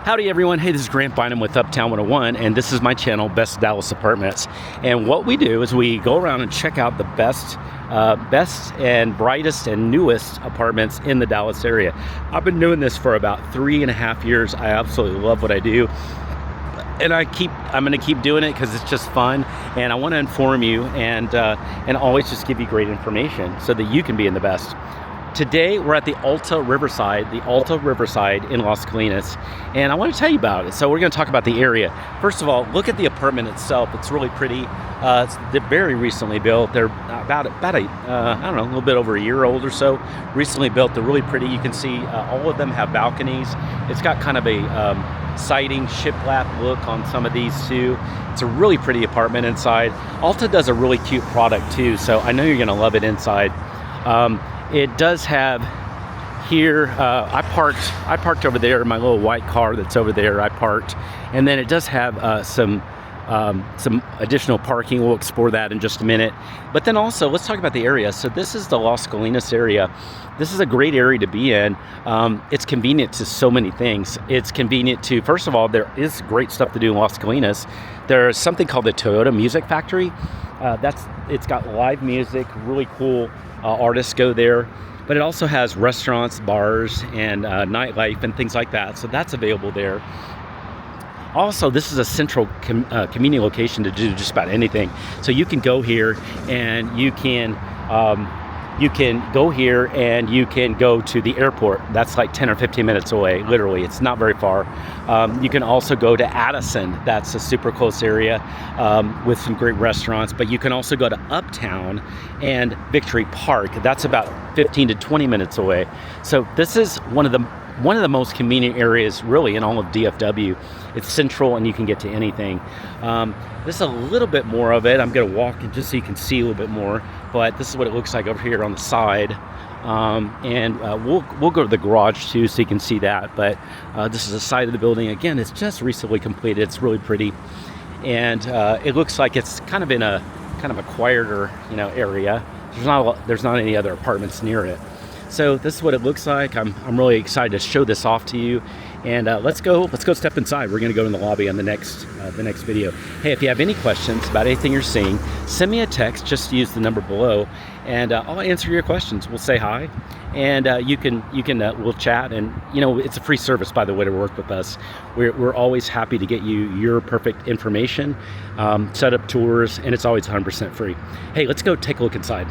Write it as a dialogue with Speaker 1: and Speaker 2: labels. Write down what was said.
Speaker 1: Howdy everyone, hey, this is Grant Bynum with Uptown 101, and this is my channel, Best Dallas Apartments. And what we do is we go around and check out the best and brightest and newest apartments in the Dallas area. I've been doing this for about 3.5 years. I absolutely love what I do. And I'm gonna keep doing it because it's just fun, and I want to inform you and always just give you great information so that you can be in the best. Today we're at the Alta Riverside in Las Colinas, and I want to tell you about it. So we're going to talk about the area. First of all, look at the apartment itself. It's really pretty. They're very recently built. They're about I don't know, a little bit over a year old or so. Recently built. They're really pretty. You can see all of them have balconies. It's got kind of a siding shiplap look on some of these too. It's a really pretty apartment inside. Alta does a really cute product too, so I know you're going to love it inside. It does have here, I parked over there, my little white car that's over there, I parked. And then it does have some additional parking. We'll explore that in just a minute. But then also, let's talk about the area. So this is the Las Colinas area. This is a great area to be in. It's convenient to so many things. It's convenient to, first of all, there is great stuff to do in Las Colinas. There's something called the Toyota Music Factory. It's got live music, really cool artists go there, but it also has restaurants, bars, and nightlife and things like that. So that's available there. Also, this is a central community location to do just about anything. So you can go here and you can go to the airport. That's like 10 or 15 minutes away, literally. It's not very far. You can also go to Addison. That's a super close area with some great restaurants. But you can also go to Uptown and Victory Park. That's about 15 to 20 minutes away. So this is one of the most convenient areas really in all of DFW. It's central and you can get to anything. This is a little bit more of it. I'm gonna walk just so you can see a little bit more, but this is what it looks like over here on the side. We'll go to the garage too so you can see that, but this is the side of the building. Again, it's just recently completed. It's really pretty. And it looks like it's kind of in a quieter, area. There's not any other apartments near it. So this is what it looks like. I'm really excited to show this off to you. And let's go step inside. We're gonna go in the lobby on the next video. Hey, if you have any questions about anything you're seeing, send me a text, just use the number below, and I'll answer your questions. We'll say hi, and we'll chat, and it's a free service, by the way, to work with us. We're always happy to get you your perfect information, set up tours, and it's always 100% free. Hey, let's go take a look inside.